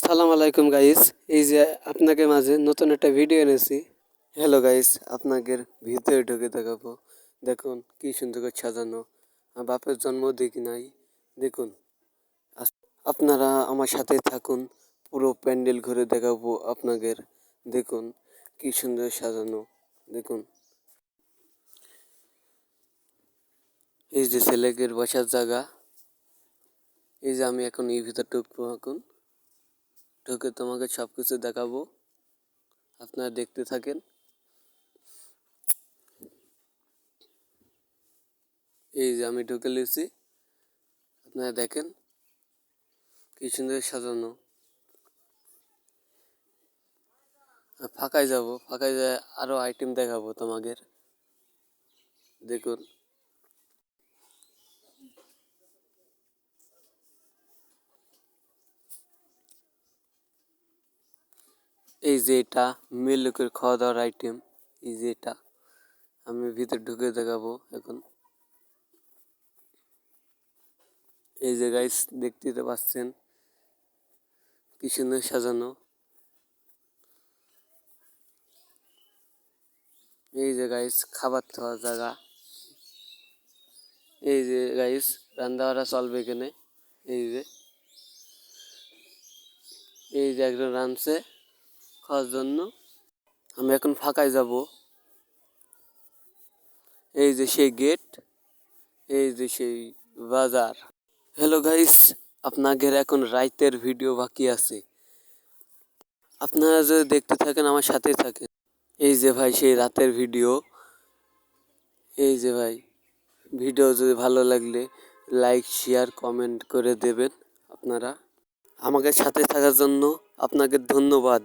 সালাম আলাইকুম গাইস। এই যে আপনাকে মাঝে নতুন একটা ভিডিও এনেছি। হ্যালো গাইস, আপনাদের ভিতরে ঢুকে দেখাবো। দেখুন কি সুন্দর করে সাজানো। আমার বাপের জন্ম দেখি নাই। দেখুন আপনারা আমার সাথে থাকুন, পুরো প্যান্ডেল ঘুরে দেখাবো আপনাদের। দেখুন কি সুন্দর সাজানো। দেখুন এই যে ছেলেদের বসার জায়গা। এই যে আমি এখন এই ভিতর ঢুকবো, এখন ঢুকে তোমাকে সব কিছু দেখাবো, আপনারা দেখতে থাকেন। এই যে আমি ঢুকে নিয়েছি, আপনারা দেখেন কি সুন্দর সাজানো। ফাঁকায় যাব, ফাঁকায় যায় আরো আইটেম দেখাবো তোমাদের। দেখুন এই যে এটা মেয়ে লোকের খাওয়া দাওয়ার আইটেম। এই যে এটা আমি ভিতরে ঢুকে দেখাবো এখন। এই যে গাইস দেখতে তো পাচ্ছেন কি সুন্দর সাজানো। এই যে গাইস খাবার খাওয়ার জায়গা। এই যে গাইস রান্না বাড়া চলবে এখানে। এই যে একজন রাঁধছে খাওয়ার জন্য। আমি এখন ফাঁকায় যাব। এই যে সেই গেট, এই যে সেই বাজার। হ্যালো গাইস, আপনাদের এখন রাইতের ভিডিও বাকি আছে, আপনারা যদি দেখতে থাকেন আমার সাথেই থাকেন। এই যে ভাই সেই রাতের ভিডিও। এই যে ভাই ভিডিও যদি ভালো লাগলে লাইক শেয়ার কমেন্ট করে দেবেন। আপনারা আমাকে সাথে থাকার জন্য আপনাকে ধন্যবাদ।